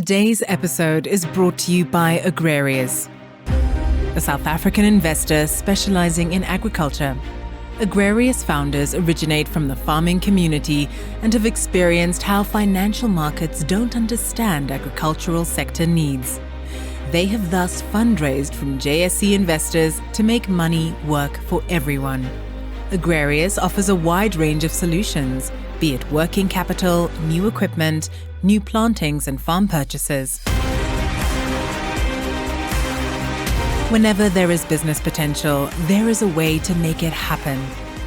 Today's episode is brought to you by Agrarius, a South African investor specializing in agriculture. Agrarius founders originate from the farming community and have experienced how financial markets don't understand agricultural sector needs. They have thus fundraised from JSE investors to make money work for everyone. Agrarius offers a wide range of solutions, be it working capital, new equipment, new plantings and farm purchases. Whenever there is business potential, there is a way to make it happen.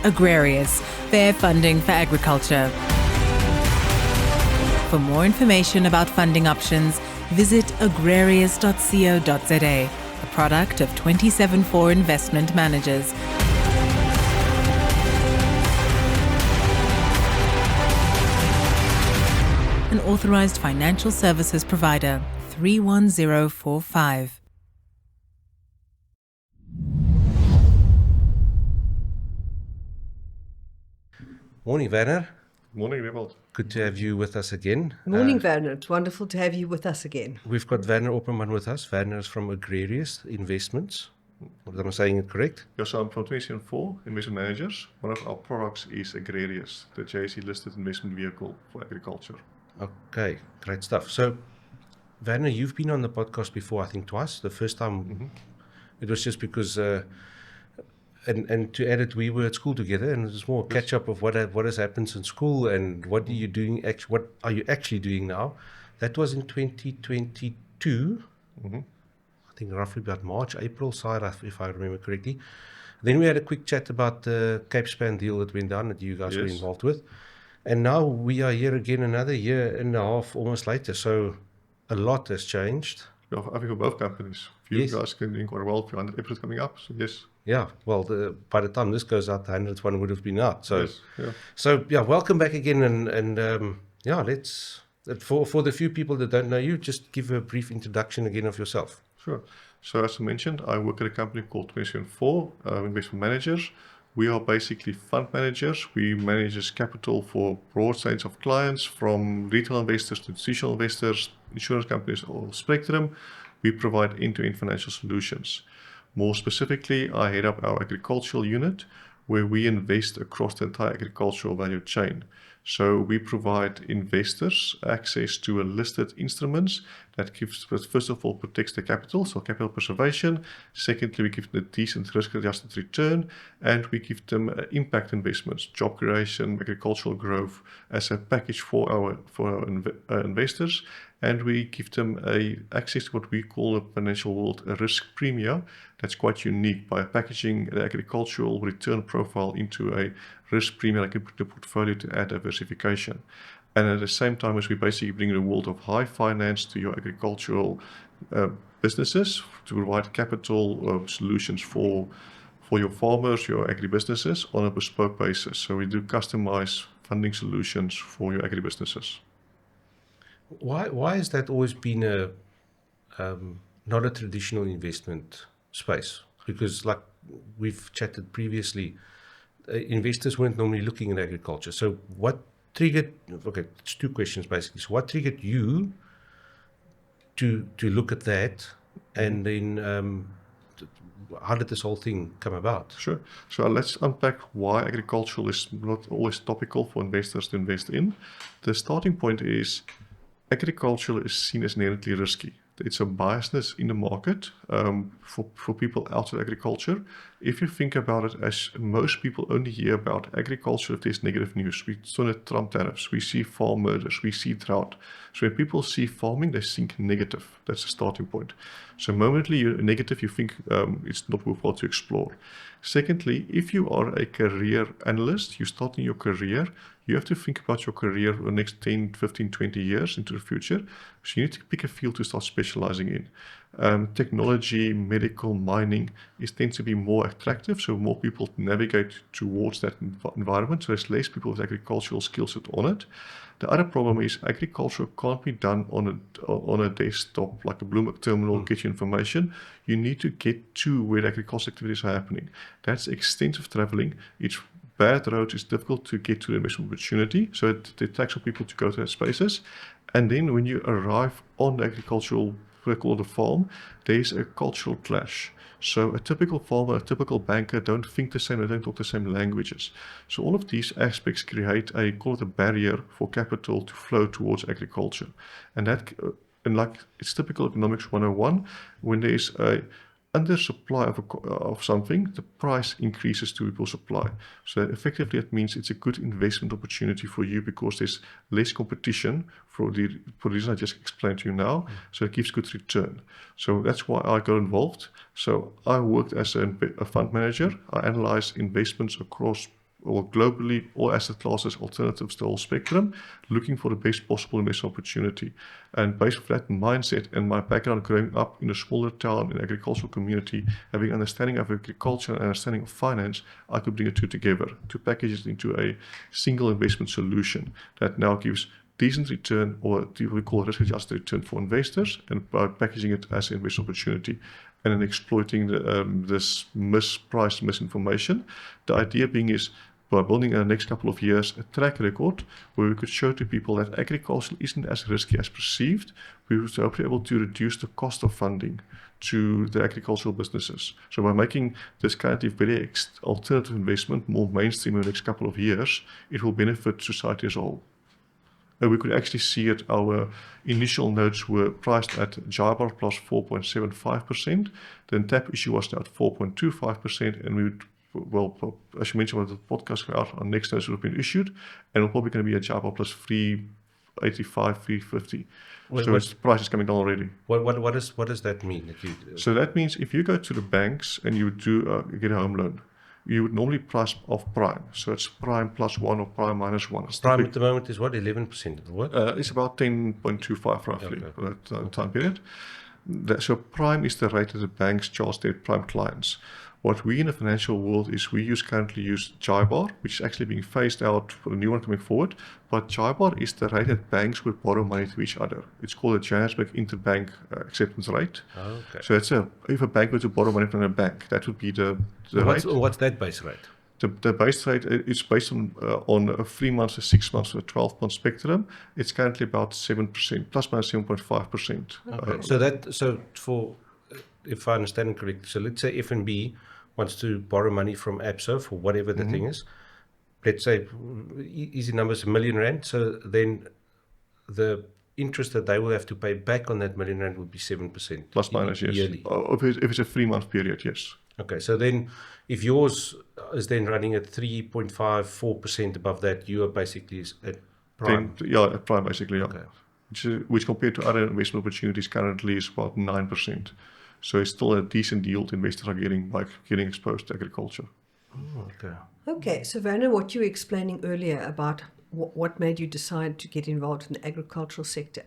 Agrarius, fair funding for agriculture. For more information about funding options, visit agrarius.co.za, a product of 274 Investment Managers. An authorized financial services provider, 31045. Morning, Werner. Morning, Dewald. Good to have you with us again. Morning, Werner. It's wonderful to have you with us again. We've got Werner Opperman with us. Werner is from Agrarius Investments. Am I saying it correct? Yes, I'm from 2004 Investment Managers. One of our products is Agrarius, the JSE-listed investment vehicle for agriculture. Okay, great stuff. So, Werner, you've been on the podcast before, I think twice. The first time, it was just because, and to add it, we were at school together, and it was more a catch up of what has happened since school and what are you doing? What are you actually doing now? That was in 2022. I think roughly about March, April side, if I remember correctly. Then we had a quick chat about the Cape Span deal that went down that you guys were involved with. And now we are here again another year and a half almost later. So a lot has changed. Yeah, I think for both companies. You guys can doing quite well for 100 episodes coming up. So yes. Yeah, well, by the time this goes out, the 100th one would have been out. So, yes, welcome back again. And let's, for the few people that don't know you, just give a brief introduction again of yourself. Sure. So as I mentioned, I work at a company called 2004 Investment Managers. We are basically fund managers. We manage capital for broad range of clients, from retail investors to institutional investors, insurance companies, or spectrum. We provide end-to-end financial solutions. More specifically, I head up our agricultural unit, where we invest across the entire agricultural value chain. So we provide investors access to a listed instruments that gives, first of all, protects the capital, so capital preservation. Secondly, we give them a decent risk-adjusted return, and we give them impact investments, job creation, agricultural growth as a package for our investors. And we give them access to what we call in the financial world a risk premium that's quite unique by packaging the agricultural return profile into a risk premium like a portfolio to add diversification. And at the same time as we basically bring the world of high finance to your agricultural businesses to provide capital solutions for your farmers, your agribusinesses on a bespoke basis. So we do customized funding solutions for your agribusinesses. Why has that always been not a traditional investment space? Because like we've chatted previously, investors weren't normally looking at agriculture. So what triggered, it's two questions basically. So what triggered you to look at that, and then how did this whole thing come about? Sure. So let's unpack why agriculture is not always topical for investors to invest in. The starting point is agriculture is seen as inherently risky. It's a biasness in the market for people outside agriculture. If you think about it, as most people only hear about agriculture if there's negative news. We saw the Trump tariffs, we see farm murders, we see drought. So when people see farming, they think negative. That's the starting point. So momently you're negative, you think it's not worthwhile to explore. Secondly, if you are a career analyst, you start in your career, you have to think about your career for the next 10, 15, 20 years into the future. So you need to pick a field to start specializing in. Technology, medical, mining tends to be more attractive, so more people navigate towards that environment. So there's less people with agricultural skill set on it. The other problem is agriculture can't be done on a desktop like a Bloomberg terminal, get you information. You need to get to where the agricultural activities are happening. That's extensive traveling. It's bad roads, it's difficult to get to the investment opportunity, so it takes for people to go to those spaces. And then when you arrive on the agricultural vehicle or the farm, there's a cultural clash. So a typical farmer, a typical banker don't think the same, they don't talk the same languages. So all of these aspects create call it a barrier for capital to flow towards agriculture. And that, and like it's typical economics 101, when there is a undersupply of something, the price increases to equal supply. So effectively, it means it's a good investment opportunity for you because there's less competition for the reason I just explained to you now. So it gives good return. So that's why I got involved. So I worked as a fund manager. I analyzed investments across or globally, all asset classes, alternatives, the whole spectrum, looking for the best possible investment opportunity. And based on that mindset and my background growing up in a smaller town, in an agricultural community, having understanding of agriculture and understanding of finance, I could bring the two together to package it into a single investment solution that now gives decent return, or what we call risk-adjusted return for investors, and by packaging it as an investment opportunity and then exploiting this mispriced misinformation. The idea being is by building in the next couple of years a track record where we could show to people that agriculture isn't as risky as perceived. We would be able to reduce the cost of funding to the agricultural businesses. So by making this kind of very alternative investment more mainstream in the next couple of years, it will benefit society as a whole. And we could actually see it, our initial notes were priced at JIBAR plus 4.75%. Then tap issue was now at 4.25%. And we would, well, as you mentioned, when the podcast came out, our next notes would have been issued. And we're probably going to be at JIBAR plus 385, 350. So its price is coming down already. What does that mean? So that means if you go to the banks and you do get a home loan, you would normally price off prime. So it's prime plus 1 or prime minus 1. Prime at the moment is what, 11% of the what? It's about 10.25 roughly for that time period. So prime is the rate that the banks charge their prime clients. What we in the financial world is we currently use JIBAR, which is actually being phased out for the new one coming forward. But JIBAR is the rate that banks would borrow money to each other. It's called the Johannesburg Interbank Acceptance Rate. Okay. So if a bank were to borrow money from a bank, that would be the rate. What's that base rate? The base rate is based on a 3 months, a 6 months, or a 12-month spectrum. It's currently about 7%, plus minus 7.5%. Okay. So for, if I understand it correctly, so let's say FNB wants to borrow money from ABSA for whatever the thing is. Let's say, easy numbers, R1 million. So then the interest that they will have to pay back on that R1 million would be 7%. Plus minus, yes. Yearly. If it's a 3-month period, yes. Okay, so then if yours is then running at 3.5, 4% above that, you are basically at prime. At prime basically, yeah. Okay. Which compared to other investment opportunities currently is about 9%. So it's still a decent yield investors are getting by getting exposed to agriculture. Oh, okay. Okay, so Werner, what you were explaining earlier about what made you decide to get involved in the agricultural sector,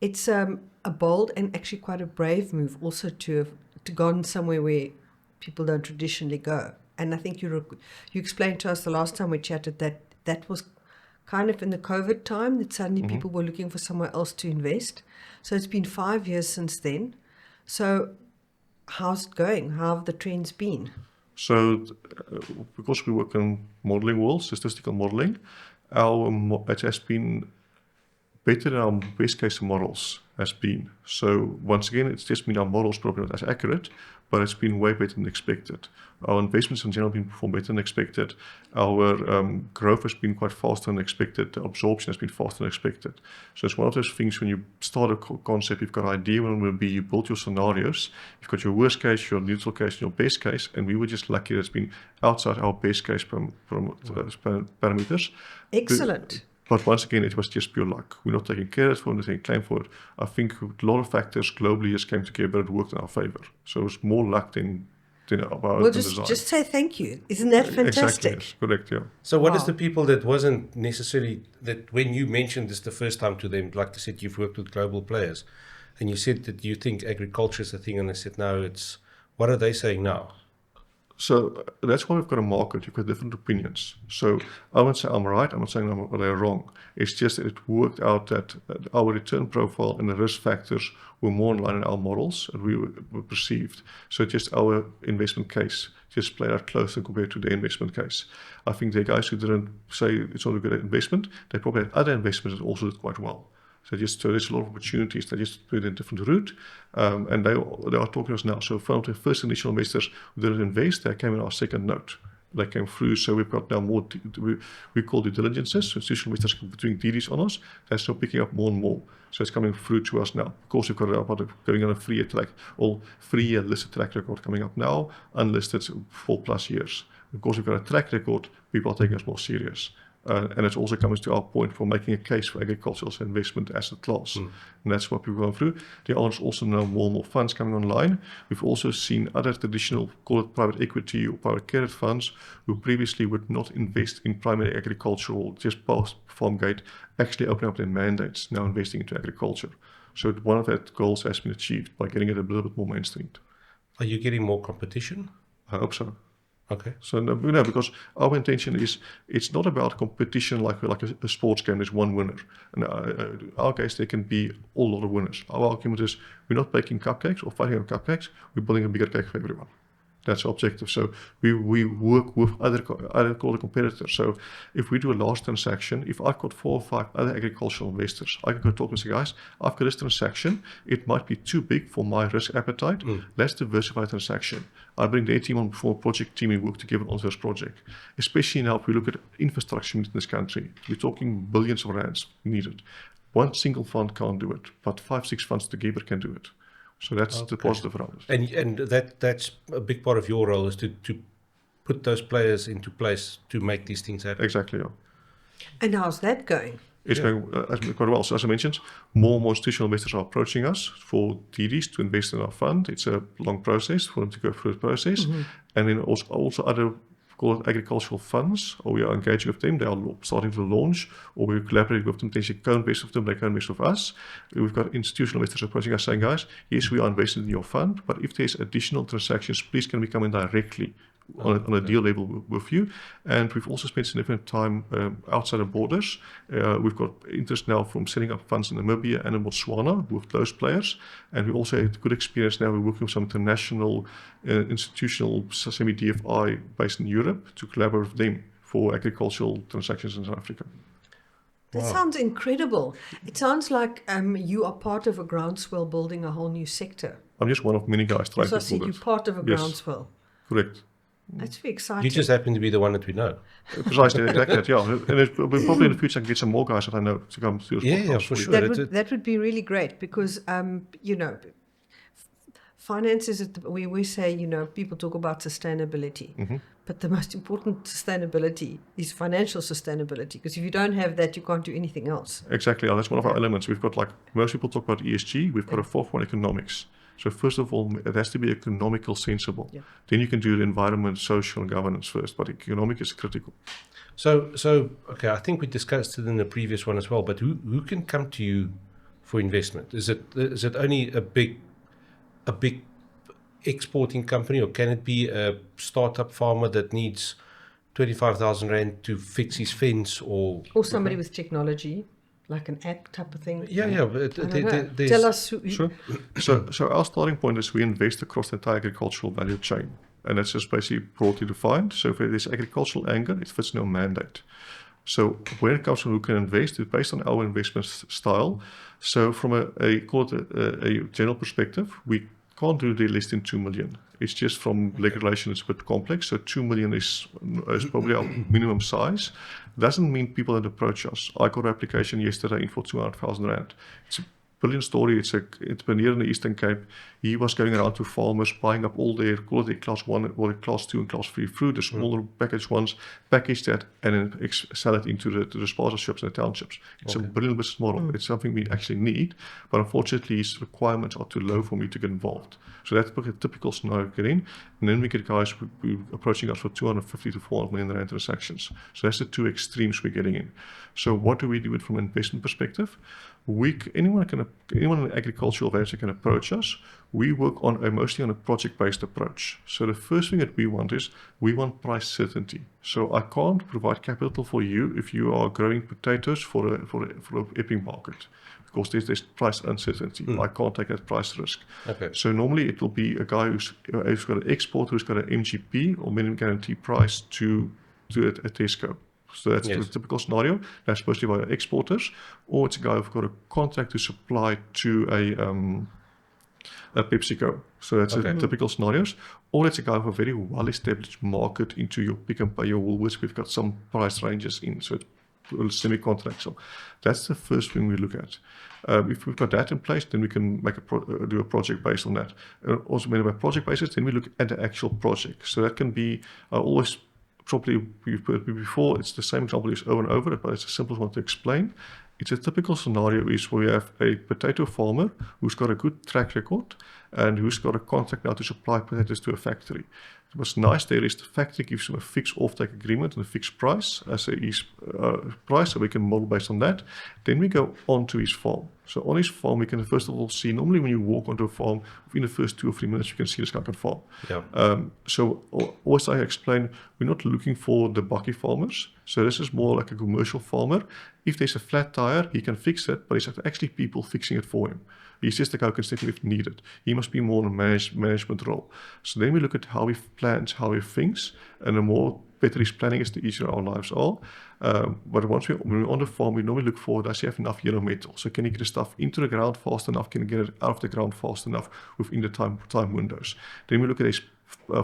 it's a bold and actually quite a brave move also to go on somewhere where people don't traditionally go. And I think you explained to us the last time we chatted that was kind of in the COVID time that suddenly people were looking for somewhere else to invest. So it's been 5 years since then. So how's it going? How have the trends been? So because we work in modeling world, statistical modeling, it has been better than our best case models has been. So once again, it's just been our models probably not as accurate, but it's been way better than expected. Our investments in general have been performed better than expected. Our growth has been quite faster than expected. The absorption has been faster than expected. So it's one of those things when you start a concept, you've got an idea when it will be, you build your scenarios, you've got your worst case, your neutral case, and your best case, and we were just lucky that it's been outside our best case parameters. Excellent. But once again, it was just pure luck. We're not taking credit for it, not taking claim for it. I think a lot of factors globally just came together and worked in our favor. So it was more luck than about Well, design. just say thank you. Isn't that fantastic? Exactly, yes. Correct, yeah. So what is the people that wasn't necessarily, that when you mentioned this the first time to them, like I said, you've worked with global players, and you said that you think agriculture is a thing, and they said, no, it's, what are they saying now? So that's why we've got a market. You've got different opinions. So I won't say I'm right. I'm not saying they're wrong. It's just that it worked out that our return profile and the risk factors were more in line in our models and we were perceived. So just our investment case just played out closer compared to their investment case. I think the guys who didn't say it's not a good investment, they probably had other investments that also did quite well. So there's a lot of opportunities. They just put in a different route, and they are talking to us now. So from the first initial investors who didn't invest, they came in our second note. They came through, so we've got now more. We call due diligences. So institutional investors doing DDs on us. They're still picking up more and more. So it's coming through to us now. Of course, we've got going on a 3-year track, or 3-year listed track record coming up now, unlisted 4+ years. Of course, we've got a track record. People are taking us more serious. And it also comes to our point for making a case for agricultural investment asset class. And that's what we're going through. There are also now more and more funds coming online. We've also seen other traditional, call it private equity or private credit funds, who previously would not invest in primary agricultural, just past farm gate, actually opening up their mandates, now investing into agriculture. So one of that goals has been achieved by getting it a little bit more mainstreamed. Are you getting more competition? I hope so. Okay. So because our intention is, it's not about competition like a sports game. There's one winner. And in our case, there can be a lot of winners. Our argument is, we're not baking cupcakes or fighting over cupcakes. We're building a bigger cake for everyone. That's the objective. So we work with other competitors. So if we do a large transaction, if I've got 4 or 5 other agricultural investors, I can go talk and say, guys, I've got this transaction. It might be too big for my risk appetite. Let's diversify the transaction. I bring their team on for a project team and work together on this project. Especially now if we look at infrastructure in this country, we're talking billions of rands needed. One single fund can't do it, but 5-6 funds together can do it. So that's the positive around it. And that's a big part of your role, is to put those players into place to make these things happen. Exactly, yeah. And how's that going? It's going quite well. So as I mentioned, more and more institutional investors are approaching us for DDs to invest in our fund. It's a long process for them to go through the process. And then also other, call it agricultural funds, or we are engaging with them. They are starting to launch, or we collaborate with them, potentially co-invest with them, they co-invest with us. We've got institutional investors approaching us saying, guys, yes, we are invested in your fund, but if there's additional transactions, please can we come in directly on a deal level with you. And we've also spent significant time outside of borders. We've got interest now from setting up funds in Namibia and in Botswana with those players. And we also had good experience now. We're working with some international institutional semi-DFI based in Europe to collaborate with them for agricultural transactions in South Africa. That sounds incredible. It sounds like you are part of a groundswell building a whole new sector. I'm just one of many guys trying to build it. You're part of a groundswell. Correct. That's very exciting. You just happen to be the one that we know. Precisely, exactly that, yeah. And we'll probably in the future get some more guys that I know to come to this podcast. Yeah, for sure. That would be really great because, finances, we always say, people talk about sustainability. But the most important sustainability is financial sustainability, because if you don't have that, you can't do anything else. Exactly, that's one of our elements. We've got, like most people talk about ESG, we've got a fourth one, economics. So first of all, it has to be economical sensible. Yeah. Then you can do the environment, social, and governance first, but economic is critical. So okay, I think we discussed it in the previous one as well, but who can come to you for investment? Is it only a big exporting company, or can it be a startup farmer that needs 25,000 Rand to fix his fence, or somebody with technology, like an app type of thing? Tell us. Sure. So our starting point is we invest across the entire agricultural value chain, and that's just basically broadly defined. So if it is agricultural angle, it fits no mandate. So when it comes to who can invest, it's based on our investment style. So from a general perspective, we can't do the less than 2 million. It's just from regulation, it's a bit complex. So 2 million is probably our minimum size. Doesn't mean people that approach us. I got an application yesterday in for 200,000 Rand. It's a brilliant story. It's been here in the Eastern Cape. He was going around to farmers, buying up all their class 1, or class 2 and class 3 fruit, the smaller packaged ones, package that, and then sell it into the sponsorships and the townships. It's a brilliant business model. It's something we actually need, but unfortunately his requirements are too low for me to get involved. So that's a typical scenario we get in, and then we get guys approaching us for 250 to 400 million Rand transactions. So that's the two extremes we're getting in. So what do we do it from an investment perspective? Anyone in the agricultural venture can approach us. We work mostly on a project-based approach. So the first thing that we want price certainty. So I can't provide capital for you if you are growing potatoes for a Epping market, because there's price uncertainty. I can't take that price risk. Okay. So normally it will be a guy who's got an export, who's got an MGP or minimum guarantee price to a Tesco. So that's Yes. the typical scenario. That's mostly via exporters, or it's a guy who's got a contract to supply to a PepsiCo. So that's Okay. a typical scenarios. Or it's a guy with a very well-established market into your Pick and Pay, your Woolworths. We've got some price ranges in, so it's semi-contractual. That's the first thing we look at. If we've got that in place, then we can make do a project based on that. Also, when by project basis, then we look at the actual project. So that can be always probably we've put before. It's the same example used over and over, but it's the simplest one to explain. It's a typical scenario is where you have a potato farmer who's got a good track record and who's got a contract now to supply potatoes to a factory. What's nice there is the factory gives him a fixed offtake agreement and a fixed price as his price, so we can model based on that. Then we go on to his farm. So on his farm, we can first of all see, normally when you walk onto a farm, within the first 2 or 3 minutes, you can see this guy can farm. Yeah. So always I explain, we're not looking for the bucky farmers. So this is more like a commercial farmer. If there's a flat tire, he can fix it, but it's actually people fixing it for him. He's just the guy who can step in if needed. He must be more in a management role. So then we look at how he plans, how he thinks, and the more better his planning is, the easier our lives are. But when we're on the farm, we normally look for, does he have enough yellow metal? So can he get the stuff into the ground fast enough? Can he get it out of the ground fast enough within the time windows? Then we look at his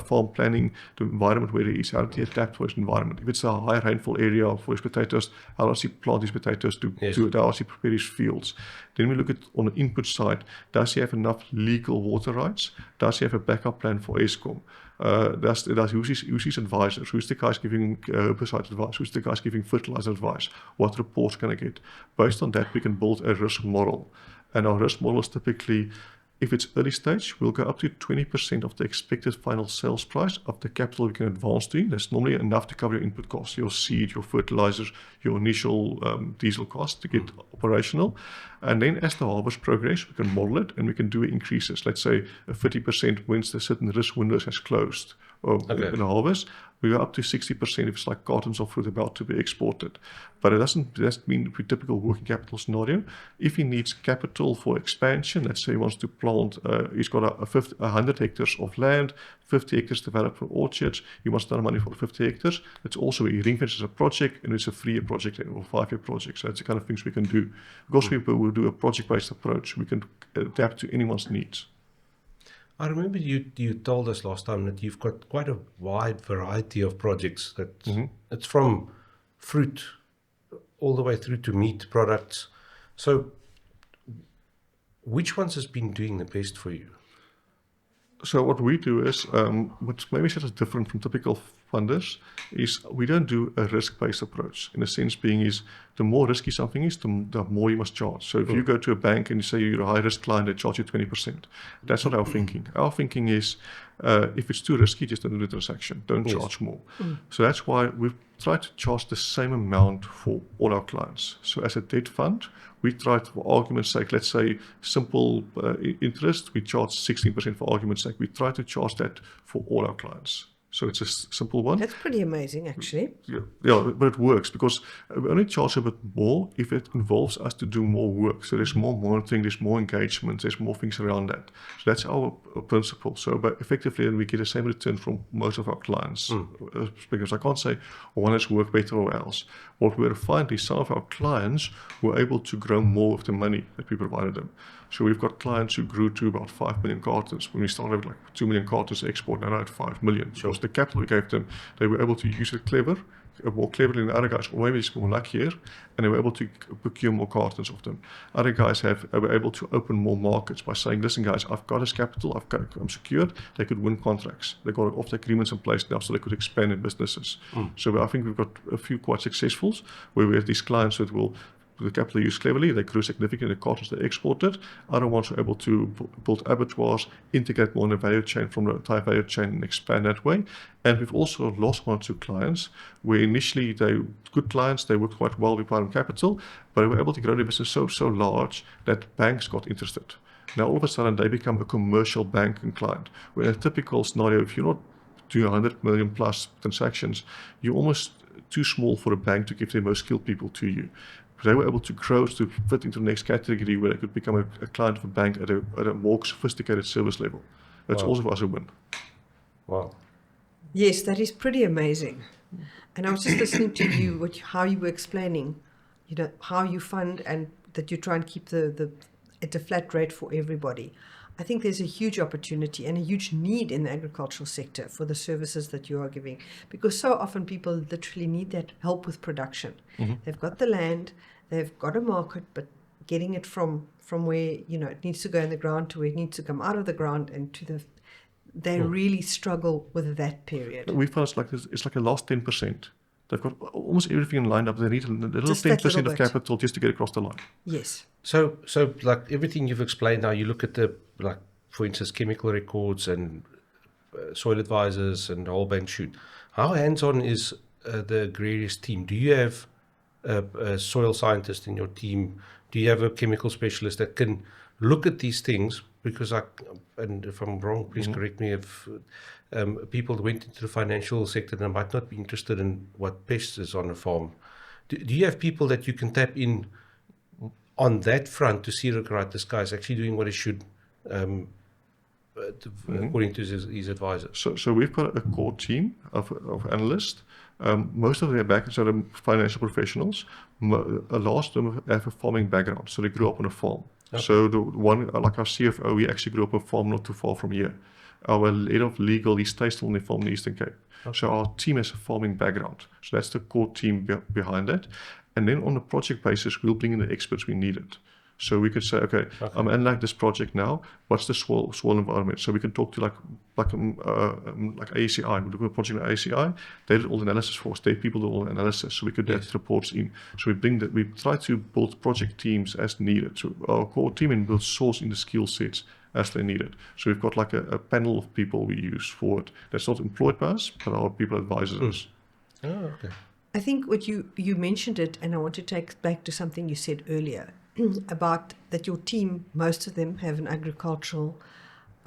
farm planning, the environment where he is, how does he adapt for his environment? If it's a high rainfall area for his potatoes, how does he plant his potatoes how does he prepare his fields? Then we look at on the input side, does he have enough legal water rights? Does he have a backup plan for Eskom? Who's his advisors? Who's the guys giving herbicide advice? Who's the guys giving fertilizer advice? What reports can I get? Based on that, we can build a risk model. And our risk model is typically, if it's early stage, we'll go up to 20% of the expected final sales price of the capital we can advance to. That's normally enough to cover your input costs, your seed, your fertilizers, your initial diesel costs to get operational. And then as the harvest progress, we can model it and we can do increases. Let's say a 30% once the certain risk windows has closed in the harvest. We go up to 60% if it's like cartons of fruit about to be exported. But it doesn't mean the typical working capital scenario. If he needs capital for expansion, let's say he wants to plant, he's got 100 hectares of land, 50 hectares developed for orchards, he wants to earn money for 50 hectares. It's also a ring fence as a project, and it's a 3-year project or 5-year project. So that's the kind of things we can do. Because we will do a project-based approach, we can adapt to anyone's needs. I remember you told us last time that you've got quite a wide variety of projects. That it's from fruit all the way through to meat products. So which ones has been doing the best for you? So what we do is, what maybe sets us different from typical funders, is we don't do a risk-based approach. In a sense being is, the more risky something is, the more you must charge. So if you go to a bank and you say you're a high-risk client, they charge you 20%. That's not our thinking. Our thinking is, if it's too risky, just don't do the transaction. Don't charge more. So that's why we've tried to charge the same amount for all our clients. So as a debt fund, we try to, for argument's sake, let's say simple interest, we charge 16% for argument's sake. We try to charge that for all our clients. So it's a simple one. That's pretty amazing, actually. Yeah, but it works because we only charge a bit more if it involves us to do more work. So there's more monitoring, there's more engagement, there's more things around that. So that's our principle. So, but effectively, we get the same return from most of our clients. Because I can't say one has worked better or else. What we're finding is some of our clients were able to grow more with the money that we provided them. So we've got clients who grew to about 5 million cartons. When we started with like 2 million cartons export, now at 5 million. So the capital we gave them, they were able to use it more cleverly than other guys, or maybe it's more luckier, and they were able to procure more cartons of them. Other guys were able to open more markets by saying, listen guys, I've got this capital, I'm secured. They could win contracts. They got off-take agreements in place now so they could expand in businesses. So I think we've got a few quite successfuls where we have these clients that will the capital used cleverly, they grew significantly, the cartons they exported. Other ones were able to build abattoirs, integrate more in the value chain from the entire value chain and expand that way. And we've also lost 1 or 2 clients where initially good clients, they worked quite well with private capital, but they were able to grow their business so large that banks got interested. Now all of a sudden they become a commercial banking client. Where in a typical scenario, if you're not doing 100 million plus transactions, you're almost too small for a bank to give their most skilled people to you. They were able to grow to fit into the next category where they could become a client of a bank at a more sophisticated service level. That's also for us a win. Wow. Yes, that is pretty amazing. And I was just listening to you, how you were explaining, how you fund and that you try and keep the at a flat rate for everybody. I think there's a huge opportunity and a huge need in the agricultural sector for the services that you are giving, because so often people literally need that help with production. They've got the land, they've got a market, but getting it from where it needs to go in the ground to where it needs to come out of the ground and to they really struggle with that period. We found it's like a last 10%. They've got almost everything lined up. They need a little Just that 10% little of bit. capital just to get across the line. Yes. So like everything you've explained now, you look at for instance, chemical records and soil advisors and the whole band shoot. How hands-on is the Agrarius team? Do you have a soil scientist in your team? Do you have a chemical specialist that can look at these things? Because and if I'm wrong, please correct me, if people went into the financial sector and might not be interested in what pests is on a farm. Do you have people that you can tap in on that front to see, right, this guy's actually doing what he should, according to his advisor? So we've got a core team of analysts. Most of their backgrounds are financial professionals. A lot of them have a farming background, so they grew up on a farm. Okay. So the one, like our CFO, he actually grew up on a farm not too far from here. Our head of legal, he stays still on the farm in the Eastern Cape. Okay. So our team has a farming background. So that's the core team behind that. And then on a project basis, we'll bring in the experts we needed. So we could say, okay, I'm analyzing this project now. What's the soil environment? So we can talk to like ACI. We do a project at ACI. They did all the analysis for us. They people do all the analysis. So we could get reports in. So we try to build project teams as needed. So our core team and build source in the skill sets as they needed. So we've got like a panel of people we use for it. That's not employed by us, but our people advisors us. Oh, okay. I think what you mentioned it, and I want to take back to something you said earlier about that your team, most of them have an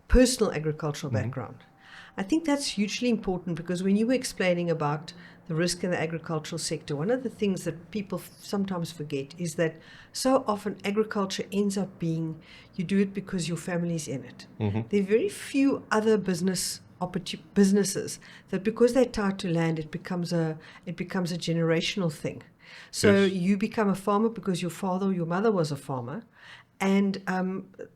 personal agricultural background. I think that's hugely important, because when you were explaining about the risk in the agricultural sector, one of the things that people sometimes forget is that so often agriculture ends up being, you do it because your family's in it. There are very few other businesses that, because they're tied to land, it becomes a generational thing. So you become a farmer because your father or your mother was a farmer, and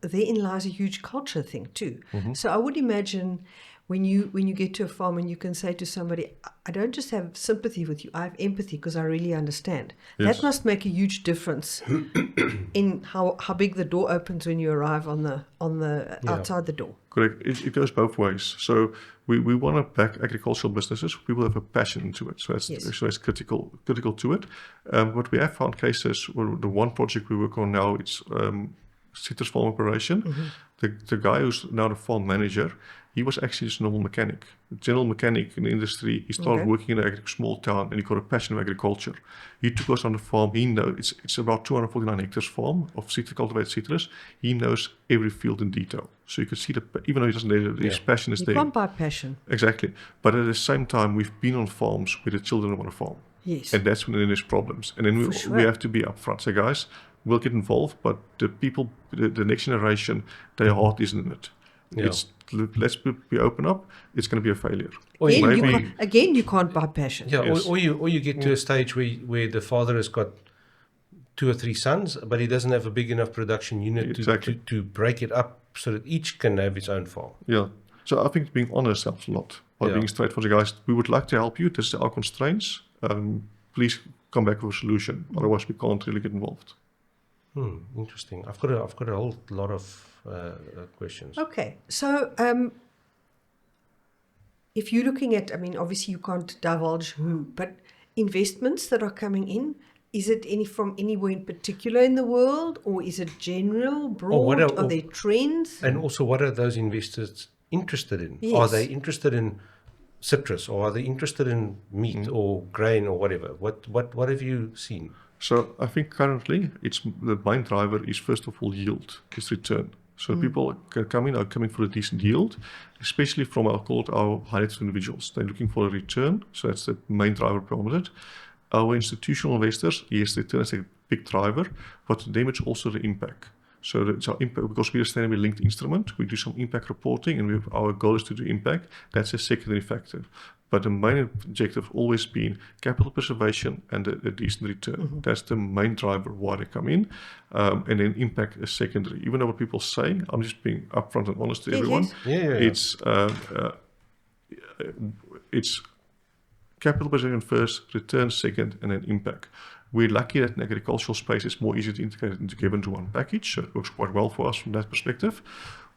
therein lies a huge culture thing too. So I would imagine when you get to a farm and you can say to somebody, I don't just have sympathy with you, I have empathy because I really understand. That must make a huge difference in how big the door opens when you arrive on the outside the door. Correct. It goes both ways. So we want to back agricultural businesses. People have a passion into it. So that's critical to it. But we have found cases where the one project we work on now, it's citrus farm operation. The guy who's now the farm manager, he was actually just a normal mechanic, a general mechanic in the industry. He started working in a small town, and he got a passion for agriculture. He took us on the farm. He knows it's about 249 hectares farm of cultivated citrus. He knows every field in detail. So you can see that even though he doesn't, his passion is there. You can't buy passion. Exactly. But at the same time, we've been on farms where the children want to farm. Yes. And that's when there's problems. And then we have to be upfront. Say, guys, we'll get involved, but the people, the next generation, their heart isn't in it. Let's be open up. It's going to be a failure. Again, you can't buy passion. Yeah, or you get to a stage where the father has got 2 or 3 sons, but he doesn't have a big enough production unit to break it up so that each can have its own farm. Yeah. So I think being honest helps a lot. By being straight for the guys, we would like to help you. This is our constraints. Please come back with a solution. Otherwise, we can't really get involved. Interesting. I've got a whole lot of questions. Okay, so if you're looking at, obviously you can't divulge who, but investments that are coming in, is it from anywhere in particular in the world, or is it general, broad? Are there trends? And also, what are those investors interested in? Yes. Are they interested in citrus, or are they interested in meat or grain or whatever? What have you seen? So I think currently the main driver is first of all yield, is return. So people are coming for a decent yield, especially from our high net individuals. They're looking for a return, so that's the main driver behind it. Our institutional investors, yes, return is a big driver, but to them it's also the impact. So it's our impact, because we're a sustainably linked instrument, we do some impact reporting, and our goal is to do impact. That's a secondary factor. But the main objective always been capital preservation and a decent return. That's the main driver why they come in. And then impact is secondary. Even though what people say, I'm just being upfront and honest to everyone. Yes. It's capital preservation first, return second, and then impact. We're lucky that in the agricultural space it's more easy to integrate it together into one package, so it works quite well for us from that perspective.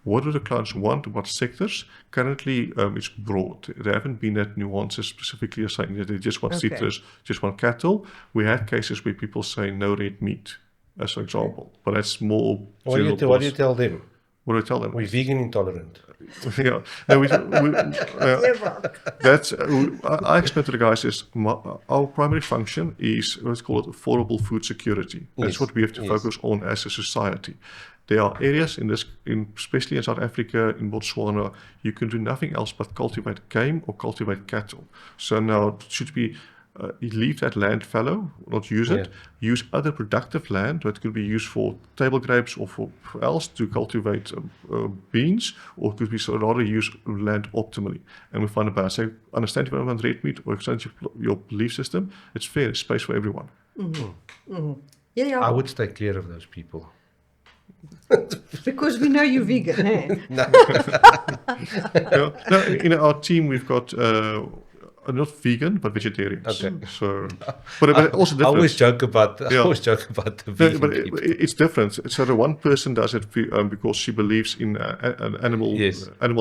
What do the clients want? What sectors? Currently, it's broad. There haven't been that nuances specifically saying that they just want citrus, just want cattle. We had cases where people say no red meat, as an example, but that's more. What do you tell them? What do I tell them? We're vegan intolerant. Yeah, no, that's. I explain to the guys is our primary function is, let's call it affordable food security. That's what we have to focus on as a society. There are areas especially in South Africa, in Botswana, you can do nothing else but cultivate game or cultivate cattle. So now it should be you leave that land fallow, not use it. Use other productive land that could be used for table grapes or for else to cultivate beans, or could be rather use land optimally. And we find a balance. So understand if you want red meat or extend your belief system, it's fair, it's space for everyone. Yeah. I would stay clear of those people. Because we know you're vegan, eh? No, in our team we've got not vegan but vegetarians. Okay. So, but also different. I always joke about the vegan people. It's different. So the one person does it because she believes in animal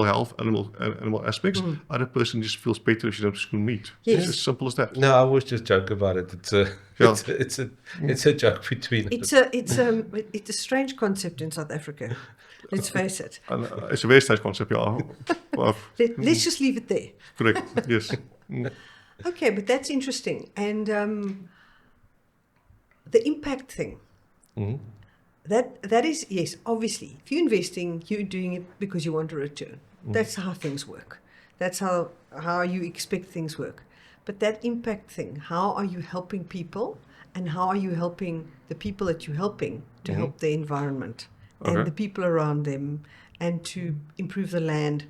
health, animal aspects. Other person just feels better if she doesn't consume meat. Yes. It's as simple as that. No, I always just joke about it. It's a joke between us. It's a strange concept in South Africa. Let's face it. And, it's a very strange concept. Yeah. Let's just leave it there. Correct. Yes. Okay, but that's interesting. And the impact thing, that is, yes, obviously, if you're investing, you're doing it because you want a return. That's how things work. That's how you expect things work. But that impact thing, how are you helping people, and how are you helping the people that you're helping to help the environment and the people around them, and to improve the land?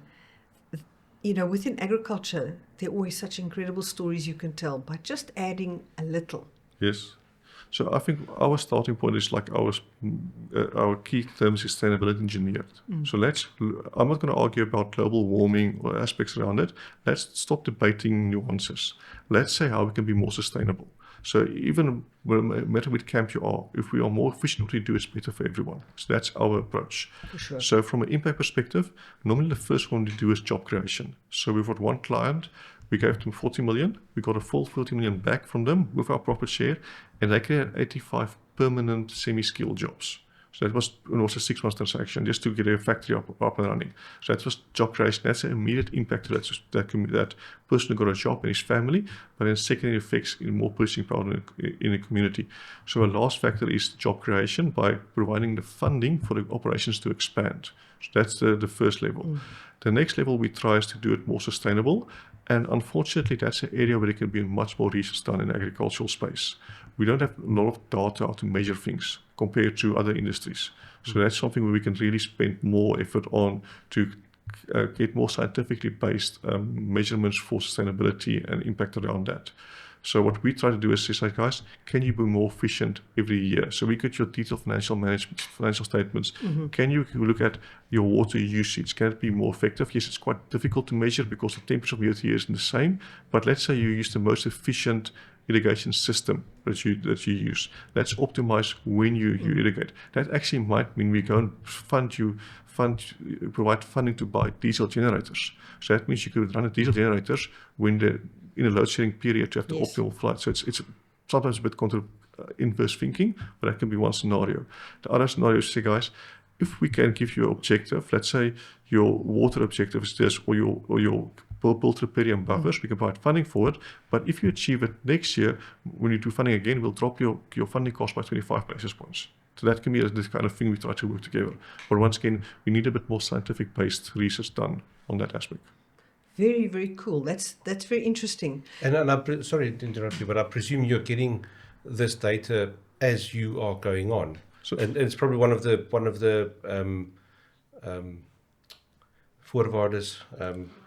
You know, within agriculture, there are always such incredible stories you can tell by just adding a little. Yes. So I think our starting point is like our key term is sustainability engineered. So I'm not going to argue about global warming or aspects around it. Let's stop debating nuances. Let's say how we can be more sustainable. So even no matter which camp you are, if we are more efficient, what we do is better for everyone. So that's our approach. For sure. So from an impact perspective, normally the first one we do is job creation. So we've got one client, we gave them 40 million, we got a full 40 million back from them with our profit share, and they created 85 permanent semi-skilled jobs. So that was a 6 month transaction just to get a factory up and running. So that was job creation. That's an immediate impact to that person who got a job and his family, but then secondary effects in more purchasing power in the community. So a last factor is job creation by providing the funding for the operations to expand. So that's the first level. The next level we try is to do it more sustainable. And unfortunately, that's an area where there can be much more research done in the agricultural space. We don't have a lot of data to measure things compared to other industries. So that's something where we can really spend more effort on to get more scientifically based measurements for sustainability and impact around that. So what we try to do is say, guys, can you be more efficient every year? So we get your detailed financial management, financial statements. Can you look at your water usage? Can it be more effective? Yes, it's quite difficult to measure because the temperature of the earth here isn't the same. But let's say you use the most efficient irrigation system that you use. Let's optimize when you irrigate. That actually might mean we go and provide funding to buy diesel generators. So that means you could run a diesel generators in a load shedding period to have the optimal flight. So it's sometimes a bit inverse thinking, but that can be one scenario. The other scenario is, say, guys, if we can give you an objective, let's say your water objective is this, or your built riparian buffers, we can provide funding for it. But if you achieve it next year, when you do funding again, we'll drop your funding cost by 25 basis points. So that can be this kind of thing we try to work together. But once again, we need a bit more scientific-based research done on that aspect. Very, very cool. That's very interesting. And sorry to interrupt you, but I presume you're getting this data as you are going on. and it's probably one of the voorwaardes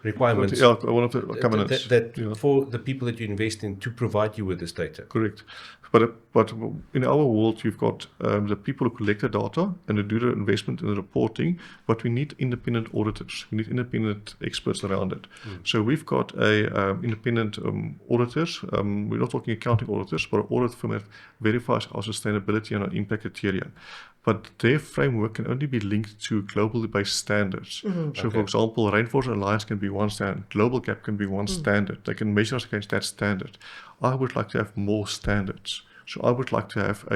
requirements. Yeah, one of the covenants. That Yeah. for the people that you invest in to provide you with this data. Correct. But in our world, you've got the people who collect the data and who do the investment and the reporting, but we need independent auditors. We need independent experts around it. So we've got a independent auditors. We're not talking accounting auditors, but an audit firm that verifies our sustainability and our impact criteria. But their framework can only be linked to globally based standards. So, for example, Rainforest Alliance can be one standard, Global Gap can be one standard. They can measure us against that standard. I would like to have more standards. So I would like to have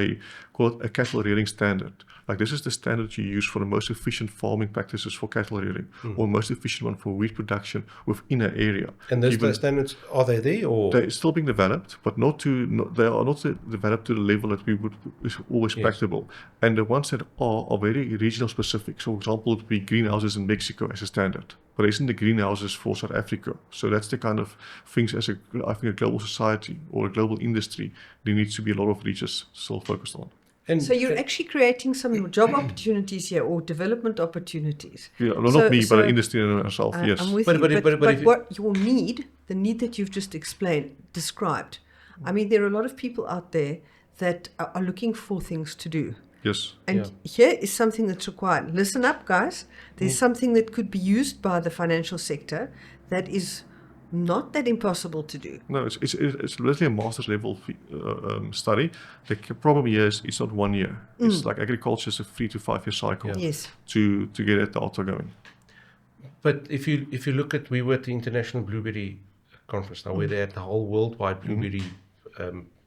call it a cattle rearing standard. Like this is the standard you use for the most efficient farming practices for cattle rearing, or most efficient one for wheat production within an area. And those standards, are they there, or they're still being developed, but they are not developed to the level that we would is always practicable. And the ones that are very regional specific. So, for example, it would be greenhouses in Mexico as a standard, but there isn't the greenhouses for South Africa. So that's the kind of things I think a global society or a global industry, there needs to be a lot of research still focused on. and So you're actually creating some job opportunities here, or development opportunities. Yeah, not me, but the industry in itself, yes. I'm with But- you, but if- but but if you- what your need, the need that you've just described, I mean, there are a lot of people out there that are looking for things to do. Yes. And here is something that's required. Listen up, guys. There's something that could be used by the financial sector that is not that impossible to do. No, it's literally a master's level study. The problem here is it's not 1 year. It's like agriculture is a 3 to 5 year cycle Yes. to get that data going. But if you look at, we were at the International Blueberry Conference now, where they had the whole worldwide blueberry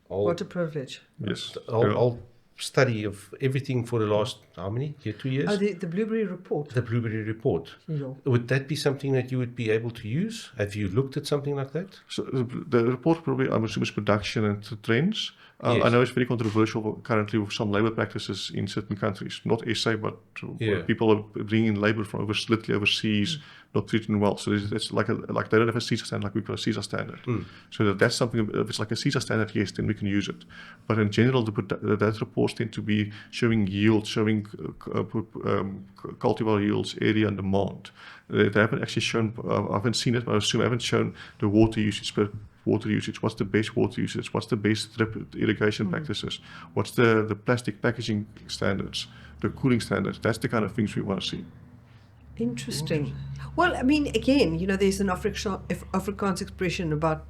What a privilege. Yes. whole study of everything for the last, how many? 2 years? Oh, the Blueberry Report. The Blueberry Report. Yeah. Would that be something that you would be able to use? Have you looked at something like that? So the report probably, I'm assuming, is production and trends. Yes. I know it's very controversial currently with some labor practices in certain countries, not SA, but where people are bringing in labor from literally overseas, not treating well. So it's like they don't have a CISA standard like we've got a CISA standard. So that's something. If it's like a CISA standard, yes, then we can use it. But in general, that reports tend to be showing yield, showing cultivar yields, area and demand. They haven't actually shown. I haven't seen it, but I assume I haven't shown the water usage per water usage, what's the best water usage, what's the best drip irrigation practices, what's the plastic packaging standards, the cooling standards. That's the kind of things we want to see. Interesting. Well, I mean, again, there's an Afrikaans expression about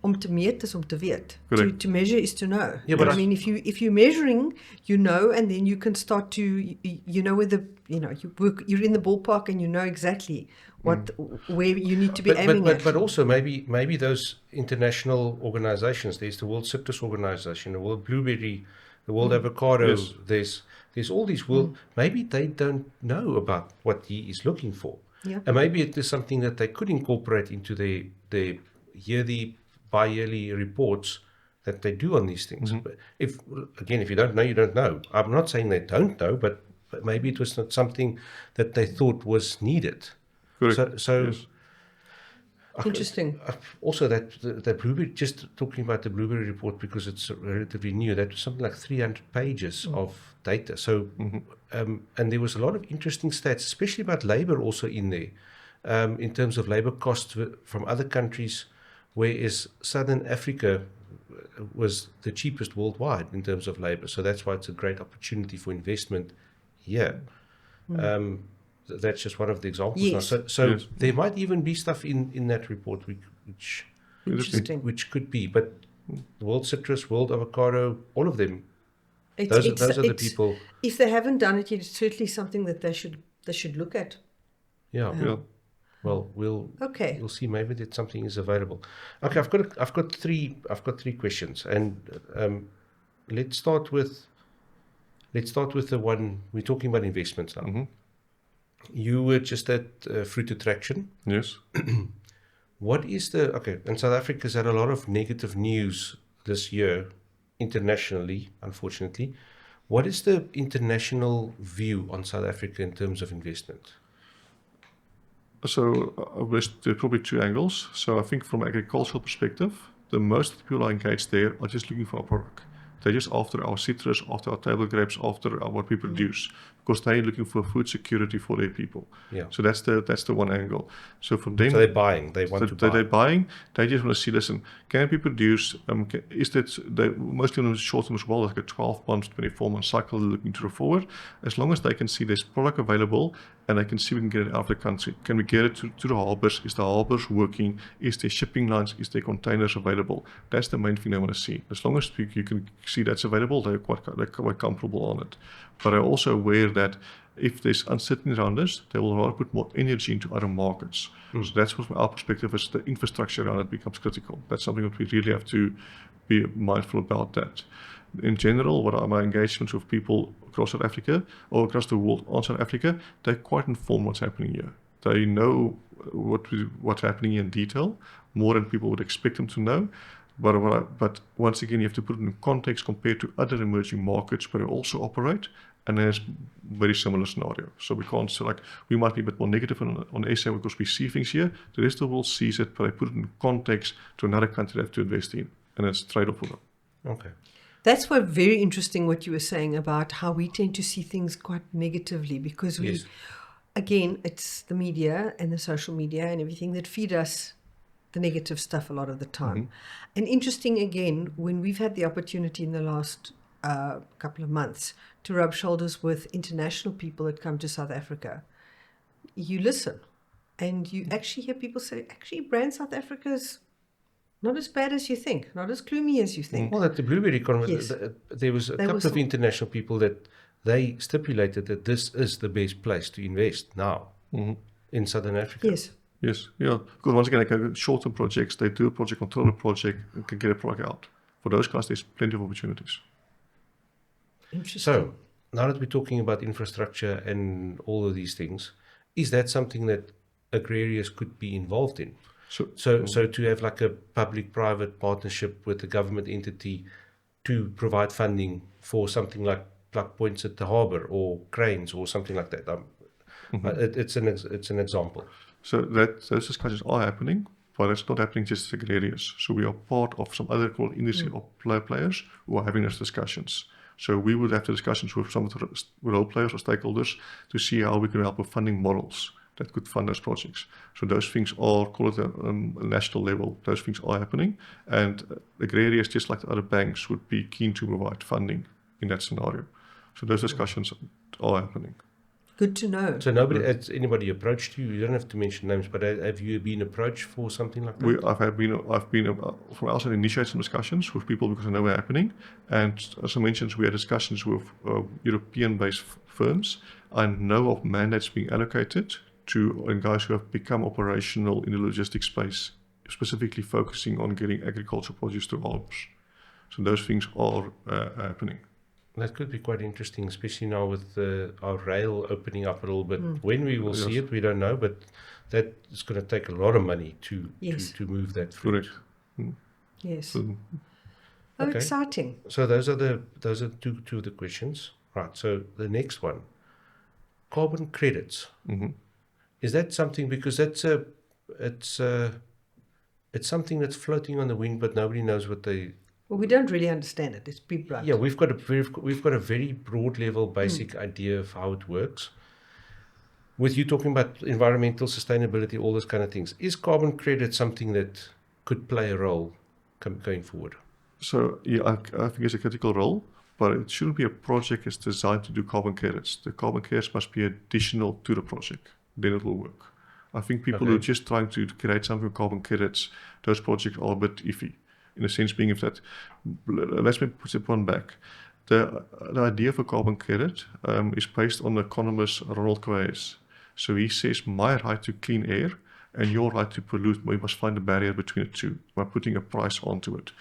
om te meet is om te weet. To measure is to know. Yeah, but I mean, if you're measuring, and then you can start to, whether you're in the ballpark and you know exactly where you need to be aiming at. But also maybe those international organizations, there's the World Citrus Organization, the World Blueberry, the World Avocado, Yes. there's all these maybe they don't know about what he is looking for. Yeah. And maybe it is something that they could incorporate into their yearly, bi-yearly reports that they do on these things. But if you don't know, you don't know. I'm not saying they don't know, but maybe it was not something that they thought was needed. Correct. So Yes. Interesting. Also, that the blueberry, just talking about the blueberry report because it's relatively new, that was something like 300 pages of data. So, and there was a lot of interesting stats, especially about labor also in there, in terms of labor costs from other countries, whereas Southern Africa was the cheapest worldwide in terms of labor. So that's why it's a great opportunity for investment here. That's just one of the examples. Yes. Now. So Yes. there might even be stuff in that report which could be. But World Citrus, World Avocado, all of them, those are the people. If they haven't done it yet, it's certainly something that they should look at. Yeah. Yeah. Well, we'll see. Maybe that something is available. Okay, I've got three questions, and let's start with the one we're talking about investments now. You were just at Fruit Attraction. Yes. What is and South Africa's had a lot of negative news this year, internationally, unfortunately. What is the international view on South Africa in terms of investment? So there's probably two angles. So I think from an agricultural perspective, the most people are engaged there are just looking for a product. They're just after our citrus, after our table grapes, after what we produce, because they're looking for food security for their people. Yeah. So that's the one angle. So from them, So they're buying. They want to buy. they're buying. They just want to see. Listen, can it be produced? Is that mostly on the short term as well, like a 12-month, 24-month cycle they're looking to forward? As long as they can see there's product available and they can see we can get it out of the country. Can we get it to the harbors? Is the harbors working? Is there shipping lines? Is there containers available? That's the main thing they want to see. As long as you can see that's available, they're quite comfortable on it. But they're also aware that if there's uncertainty around this, they will rather put more energy into other markets. So that's what, from our perspective, is the infrastructure around it becomes critical. That's something that we really have to be mindful about that. In general, what are my engagements with people across South Africa or across the world on South Africa? They're quite informed what's happening here. They know what's happening in detail, more than people would expect them to know. But once again, you have to put it in context compared to other emerging markets where they also operate, and there's very similar scenario. So we can't say, like, we might be a bit more negative on SA because we see things here. The rest of the world sees it, but I put it in context to another country they have to invest in, and it's trade-off for them. Okay. That's what very interesting what you were saying about how we tend to see things quite negatively because we, again, it's the media and the social media and everything that feed us the negative stuff a lot of the time. And interesting again, when we've had the opportunity in the last couple of months to rub shoulders with international people that come to South Africa, you listen and you actually hear people say, actually, brand South Africa's not as bad as you think, not as gloomy as you think. Well, at the Blueberry Conference, there was a couple of international people that they stipulated that this is the best place to invest now in Southern Africa. Yes, yeah. Because once again, like short-term projects, they do a project, control a project, and can get a product out. For those guys, there's plenty of opportunities. Interesting. So, now that we're talking about infrastructure and all of these things, is that something that Agrarius could be involved in? So to have like a public-private partnership with a government entity to provide funding for something like plug points at the harbour or cranes or something like that. It's an example. So those discussions are happening, but it's not happening just at Agrarius. So we are part of some other industry players who are having those discussions. So we would have the discussions with some of the role players or stakeholders to see how we can help with funding models that could fund those projects. So those things are, call it a national level, those things are happening. And Agrarius, just like the other banks, would be keen to provide funding in that scenario. So those discussions are happening. Good to know. So has anybody approached you? You don't have to mention names, but have you been approached for something like that? I've been from our side initiate some discussions with people because I know they're happening. And as I mentioned, we had discussions with European-based firms. I know of mandates being allocated to guys who have become operational in the logistics space, specifically focusing on getting agricultural produce to harbors. So those things are happening. That could be quite interesting, especially now with our rail opening up a little bit. When we will see it, we don't know, but that is going to take a lot of money to move that through. Correct. Yes. Okay. Exciting. So those are two of the questions. Right. So the next one, carbon credits. Is that something, because it's something that's floating on the wind, but nobody knows what they. Well, we don't really understand it. It's pretty blunt. Yeah, we've got a very broad level basic idea of how it works. With you talking about environmental sustainability, all those kind of things, is carbon credit something that could play a role going forward? So yeah, I think it's a critical role, but it shouldn't be a project that's designed to do carbon credits. The carbon credits must be additional to the project. Then it will work. I think people who are just trying to create something with carbon credits, those projects are a bit iffy. In a sense, being if that, let's put it one back. The idea of a carbon credit is based on the economist Ronald Coase. So he says, my right to clean air and your right to pollute, we must find a barrier between the two by putting a price onto it.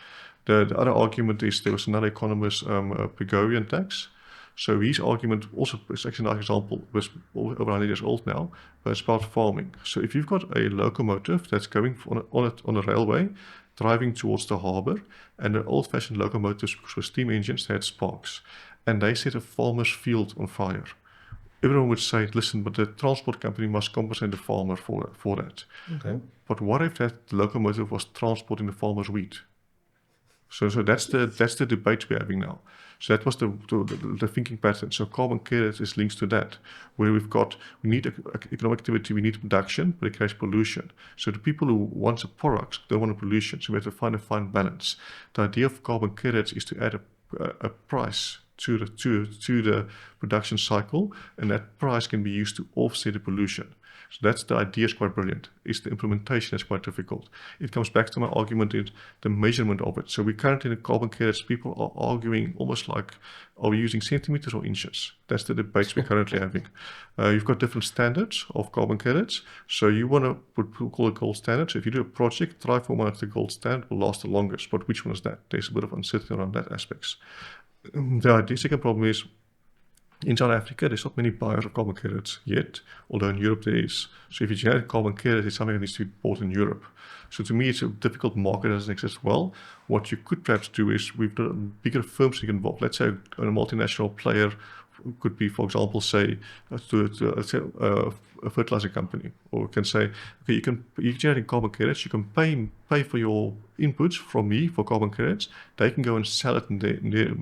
The other argument is there was another economist, Pigouvian tax. So his argument also is actually an example, was over 100 years old now, but it's about farming. So if you've got a locomotive that's going on a railway, driving towards the harbour, and the old-fashioned locomotives with steam engines, they had sparks, and they set a farmer's field on fire. Everyone would say, listen, but the transport company must compensate the farmer for that. Okay. But what if that locomotive was transporting the farmer's wheat? So that's the debate we're having now. So that was the thinking pattern. So carbon credits is linked to that, where we need economic activity, we need production, but it creates pollution. So the people who want a product don't want a pollution. So we have to find a fine balance. The idea of carbon credits is to add a price to the production cycle, and that price can be used to offset the pollution. So that's the idea is quite brilliant. It's the implementation that's quite difficult. It comes back to my argument in the measurement of it. So we currently in the carbon credits, people are arguing almost like, are we using centimeters or inches? That's the debates we're currently having. You've got different standards of carbon credits. So you want to call it gold standard. So if you do a project, try for one of the gold standard will last the longest. But which one is that? There's a bit of uncertainty around that aspects. The second problem is, in South Africa, there's not many buyers of carbon credits yet, although in Europe there is. So if you generate carbon credit, it's something that needs to be bought in Europe. So to me, it's a difficult market that doesn't exist well. What you could perhaps do is, we've got bigger firms to get involved. Let's say a multinational player could be, for example, say, a fertilizer company, or can say, okay, you're generating carbon credits, you can pay for your inputs from me for carbon credits. They can go and sell it in their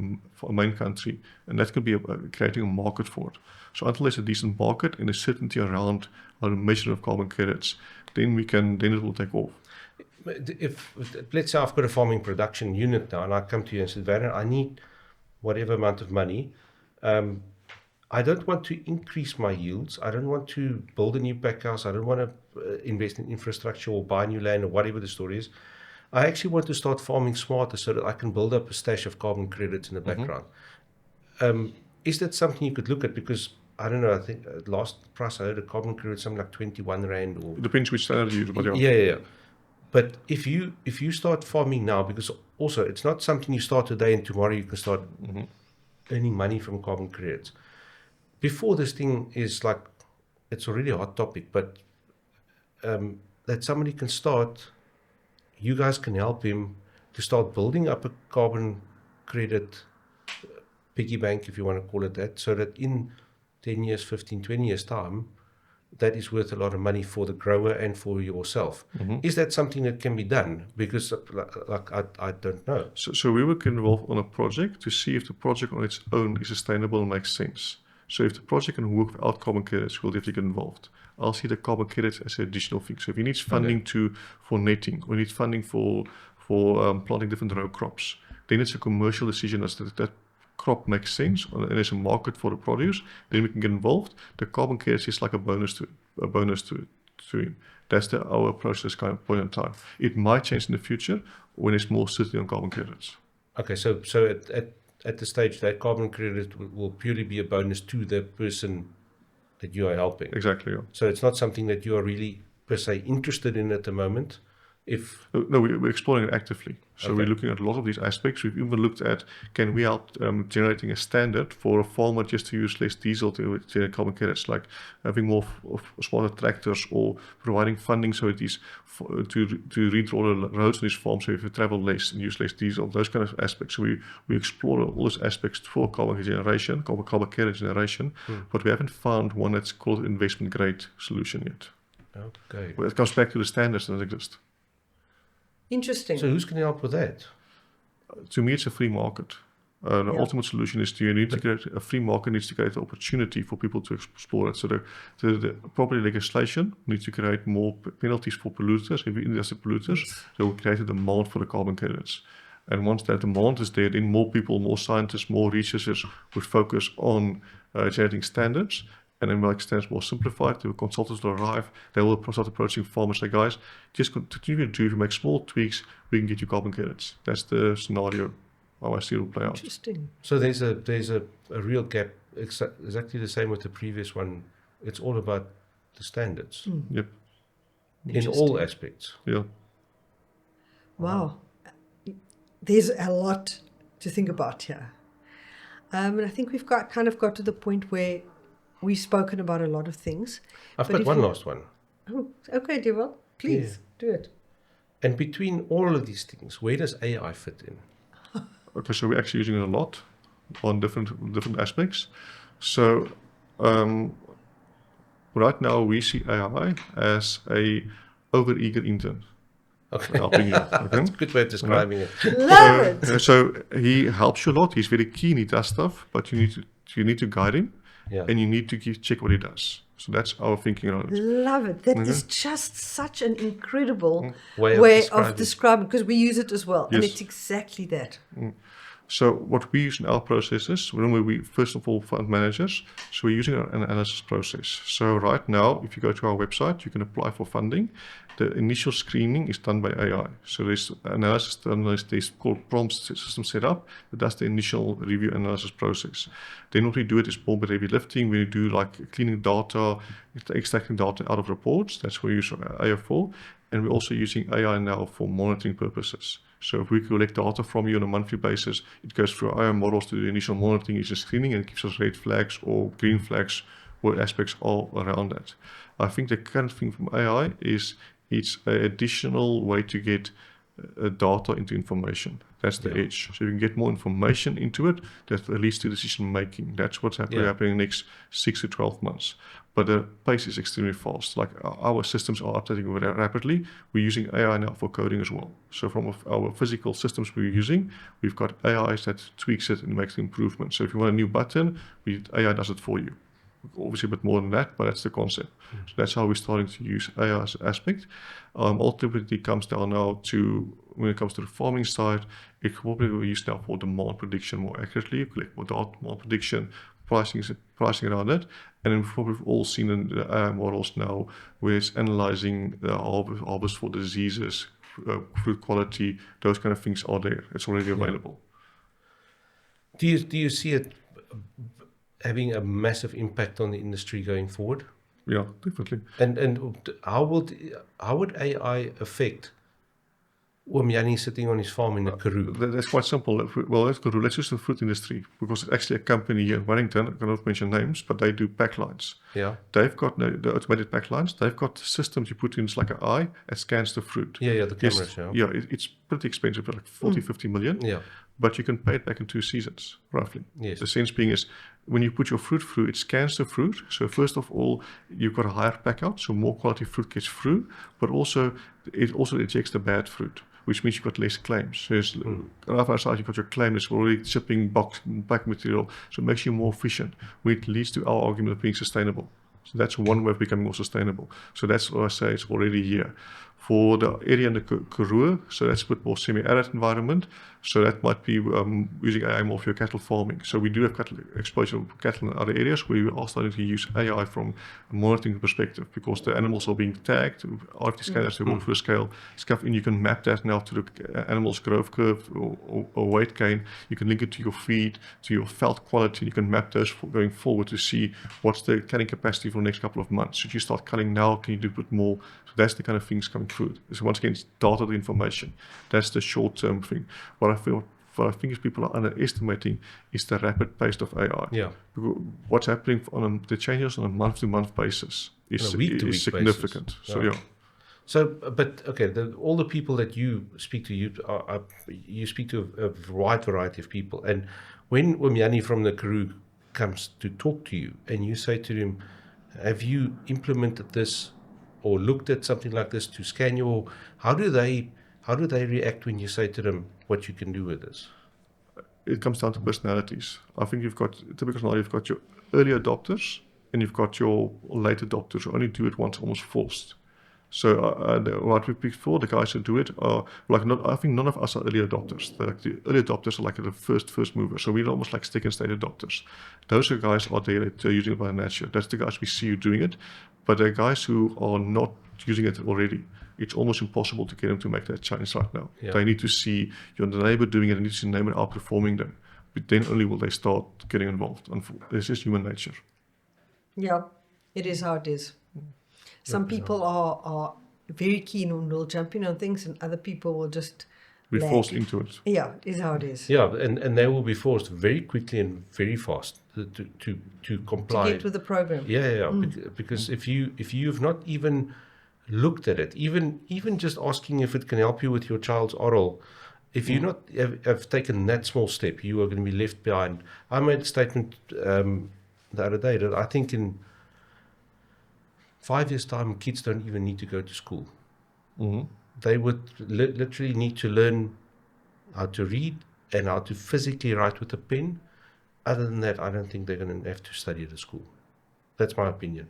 main country, and that could be creating a market for it. So until there's a decent market and a certainty around how to measure of carbon credits, then it will take off. If let's say I've got a farming production unit now, and I come to you and say, Werner, I need whatever amount of money. I don't want to increase my yields. I don't want to build a new pack house. I don't want to invest in infrastructure or buy new land or whatever the story is. I actually want to start farming smarter so that I can build up a stash of carbon credits in the background. Is that something you could look at? Because I don't know, I think last price I heard a carbon credit something like 21 Rand. Or it depends which standard you use. Yeah. But if you start farming now, because also it's not something you start today and tomorrow you can start earning money from carbon credits. Before this thing is like, it's already a hot topic, but that somebody can start, you guys can help him to start building up a carbon credit piggy bank, if you want to call it that, so that in 10 years, 15, 20 years time, that is worth a lot of money for the grower and for yourself. Is that something that can be done? Because I don't know. So we will get involved on a project to see if the project on its own is sustainable and makes sense. So if the project can work without carbon credits, we'll definitely get involved. I'll see the carbon credits as an additional thing. So if he needs funding for netting, or needs funding for planting different row crops, then it's a commercial decision as that crop makes sense and there's a market for the produce, then we can get involved. The carbon credits is like a bonus to him. That's our approach at this kind of point in time. It might change in the future when it's more certainty on carbon credits. Okay, so at the stage that carbon credit will purely be a bonus to the person that you are helping. Exactly. Yeah. So it's not something that you are really per se interested in at the moment. No, we're exploring it actively. So we're looking at a lot of these aspects. We've even looked at, can we help generating a standard for a farmer just to use less diesel to generate carbon credits, like having more of smaller tractors, or providing funding so it is to redraw the roads on these farms so if you travel less and use less diesel, those kind of aspects. So we explore all those aspects for carbon credit generation, but we haven't found one that's called investment grade solution yet. Okay. Well, it comes back to the standards that exist. Interesting. So who's going to help with that? To me, it's a free market. The ultimate solution is to create a free market needs to create the opportunity for people to explore it. So the property legislation needs to create more penalties for polluters, heavy industrial polluters. So we create a demand for the carbon credits. And once that demand is there, then more people, more scientists, more researchers would focus on generating standards. And then make standards more simplified. The consultants will arrive. They will start approaching farmers like, guys, just continue to do. If you make small tweaks, we can get you carbon credits. That's the scenario how I see it will play out. Interesting. So there's a real gap. Exactly the same with the previous one. It's all about the standards. Yep. In all aspects. Yeah. Wow. There's a lot to think about here. And I think we've got to the point where we've spoken about a lot of things. I've got one last one. Oh, okay, Dewald. Please do it. And between all of these things, where does AI fit in? Okay, so we're actually using it a lot on different aspects. So right now we see AI as a over-eager intern. Okay. helping you. Okay? That's a good way of describing it. Love it. So he helps you a lot. He's very keen. He does stuff, but you need to guide him, Yeah. and you need to check what he does. So that's our thinking around it. Love it. That is just such an incredible Way way of of describing, because we use it as well. And Yes. it's exactly that. So what we use in our processes, remember we first of all fund managers, so we're using an analysis process. So right now, if you go to our website, you can apply for funding. The initial screening is done by AI. So there's analysis done, there's called prompt system set up that does the initial review analysis process. Then what we do it is more heavy lifting. We do like cleaning data, extracting data out of reports. That's what we use AI for. And we're also using AI now for monitoring purposes. So if we collect data from you on a monthly basis, it goes through AI models to do the initial monitoring, is a screening, and it gives us red flags or green flags or aspects all around that. I think the current thing from AI is it's an additional way to get data into information. That's the edge. So you can get more information into it that leads to decision making. That's what's happening in the next 6 to 12 months. But the pace is extremely fast. Like our systems are updating very rapidly. We're using AI now for coding as well. So from our physical systems we're using, we've got AIs that tweaks it and makes the improvement. So if you want a new button, AI does it for you. Obviously a bit more than that, but that's the concept. So that's how we're starting to use AI as an aspect. Ultimately it comes down now to, when it comes to the farming side, it probably will be used now for demand prediction more accurately, collect more data, demand prediction, pricing around it. And then we've all seen in the AI models now where it's analyzing the harvest for diseases, fruit quality, those kind of things are there. It's already available. Do you see it having a massive impact on the industry going forward? Yeah, definitely. And how would AI affect Omjani sitting on his farm in the Karoo? That's quite simple. Well, let's go to, let's use the fruit industry, because it's actually a company here in Wellington, I cannot mention names, but they do pack lines. Yeah. They've got the automated pack lines. They've got systems you put in, it's like an eye, it scans the fruit. Yeah, the cameras, It's pretty expensive, like 50 million. Yeah. But you can pay it back in 2 seasons, roughly. Yes. The sense being is, when you put your fruit through, it scans the fruit. So first of all, you've got a higher pack out, so more quality fruit gets through, but also it also ejects the bad fruit, which means you've got less claims. So right outside you've got your claim that's already shipping back material, so it makes you more efficient, which leads to our argument of being sustainable. So that's one way of becoming more sustainable. So that's what I say, it's already here. For the area in the Karoo, so that's a bit more semi-arid environment, so that might be using AI more for your cattle farming. So we do have cattle exposure of cattle in other areas where we are starting to use AI from a monitoring perspective, because the animals are being tagged, RFD scanners, they walk through a scale, stuff, and you can map that now to the animal's growth curve or weight gain. You can link it to your feed, to your felt quality, you can map those going forward to see what's the culling capacity for the next couple of months. Should you start culling now, can you do a bit more? So that's the kind of things coming through. So once again, it's data information. That's the short-term thing. What I think is people are underestimating is the rapid pace of AI. Yeah. What's happening on the changes on a month-to-month basis is significant. Basis. So yeah. So, but okay, all the people that you speak to, you speak to a wide variety of people, and when Omjani from the Karoo comes to talk to you, and you say to him, "Have you implemented this or looked at something like this to scan your?" How do they react when you say to them what you can do with this? It comes down to personalities. I think you've got your early adopters and you've got your late adopters who only do it once, almost forced. So what we picked for, the guys who do it are like, I think none of us are early adopters. The early adopters are like the first movers. So we're almost like stick and state adopters. Those are guys are there that are using it by nature. That's the guys we see you doing it. But the guys who are not using it already, it's almost impossible to get them to make that change right now. Yeah. They need to see your neighbor doing it, they need to see the neighbor outperforming them. But then only will they start getting involved. It's just human nature. Yeah, it is how it is. Some people are very keen and will jump in on things, and other people will just Be lag. forced into it. Yeah, it is how it is. Yeah, and they will be forced very quickly and very fast to comply. To get with the program. Yeah. Because if you've not even looked at it, even just asking if it can help you with your child's oral, if you not have taken that small step, you are going to be left behind. I made a statement the other day that I think in 5 years' time, kids don't even need to go to school. Mm-hmm. they would literally need to learn how to read and how to physically write with a pen. Other than that, I don't think they're going to have to study at a school. That's my opinion.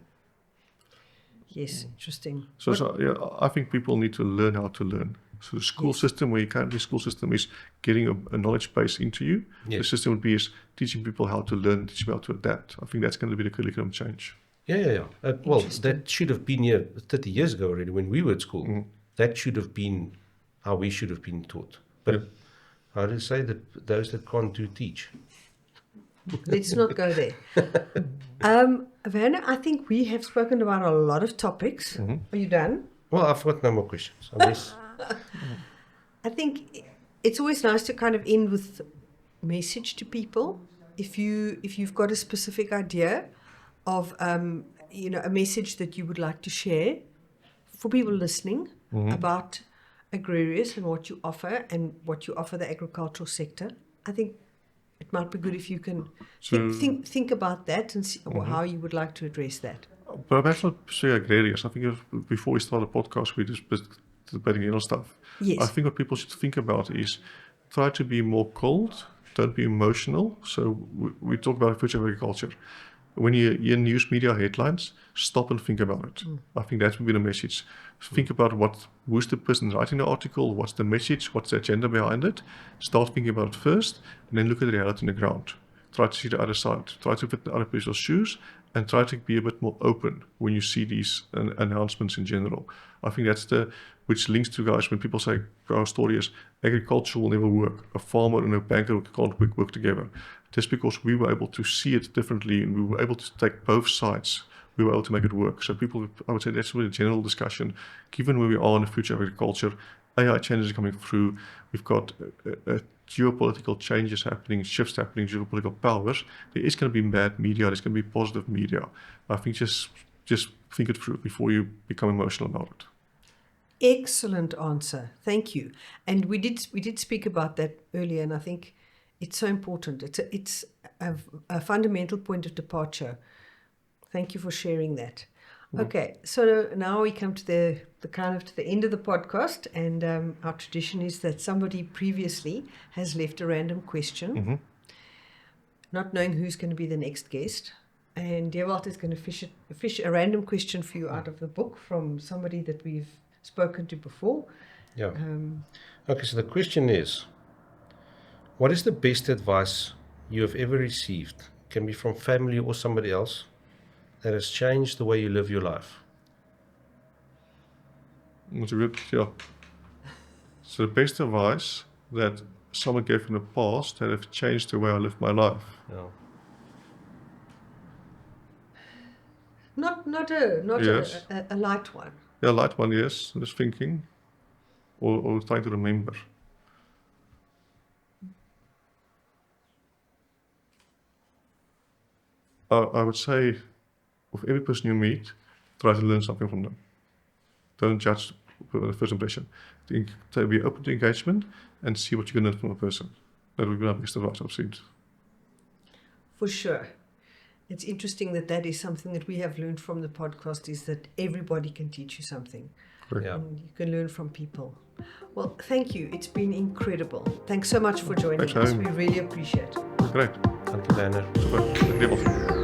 Yes, interesting. So yeah, I think people need to learn how to learn. So the school system, where currently the school system is getting a knowledge base into you, the system would be is teaching people how to learn, teaching people how to adapt. I think that's going to be the curriculum change. Yeah. Well, that should have been here 30 years ago already when we were at school. That should have been how we should have been taught. But how do you say that those that can't do teach? Let's not go there. Werner, I think we have spoken about a lot of topics. Are you done? Well, I've got no more questions. Unless I think it's always nice to kind of end with message to people. If you've got a specific idea of a message that you would like to share for people listening about Agrarius and what you offer the agricultural sector, I think it might be good if you can think about that and see how you would like to address that. But that's not say Agrarius. I think before we start the podcast, we just debating other stuff. Yes. I think what people should think about is try to be more cold, don't be emotional. So we talk about the future of agriculture. When you hear news media headlines, stop and think about it. I think that would be the message. Think about who's the person writing the article, what's the message, what's the agenda behind it. Start thinking about it first, and then look at the reality on the ground. Try to see the other side. Try to fit the other people's shoes, and try to be a bit more open when you see these announcements in general. I think that's which links to guys when people say our story is agriculture will never work. A farmer and a banker can't work together. Just because we were able to see it differently and we were able to take both sides, we were able to make it work. So people, I would say that's really a general discussion. Given where we are in the future of agriculture, AI changes are coming through. We've got geopolitical changes happening, shifts happening, geopolitical powers. There is going to be bad media. There's going to be positive media. I think just think it through before you become emotional about it. Excellent answer. Thank you. And we did speak about that earlier, and I think it's so important. It's a fundamental point of departure. Thank you for sharing that. Okay, so now we come to the end of the podcast, and our tradition is that somebody previously has left a random question, not knowing who's going to be the next guest. And Dewald is going to fish a random question for you out of the book from somebody that we've spoken to before. Yeah. Okay, so the question is, what is the best advice you have ever received? Can be from family or somebody else that has changed the way you live your life. That's a good, yeah. So the best advice that someone gave in the past that have changed the way I live my life. Yeah. Not Yes. a light one. Yeah, light one, yes. Just thinking or trying to remember. I would say, with every person you meet, try to learn something from them. Don't judge the first impression. Be open to engagement and see what you can learn from a person. That would be my best advice I've seen. For sure. It's interesting that is something that we have learned from the podcast, is that everybody can teach you something. Yeah. And you can learn from people. Well, thank you. It's been incredible. Thanks so much for joining us. We really appreciate it. Great. Thank you, Werner. Super. Dankjewel.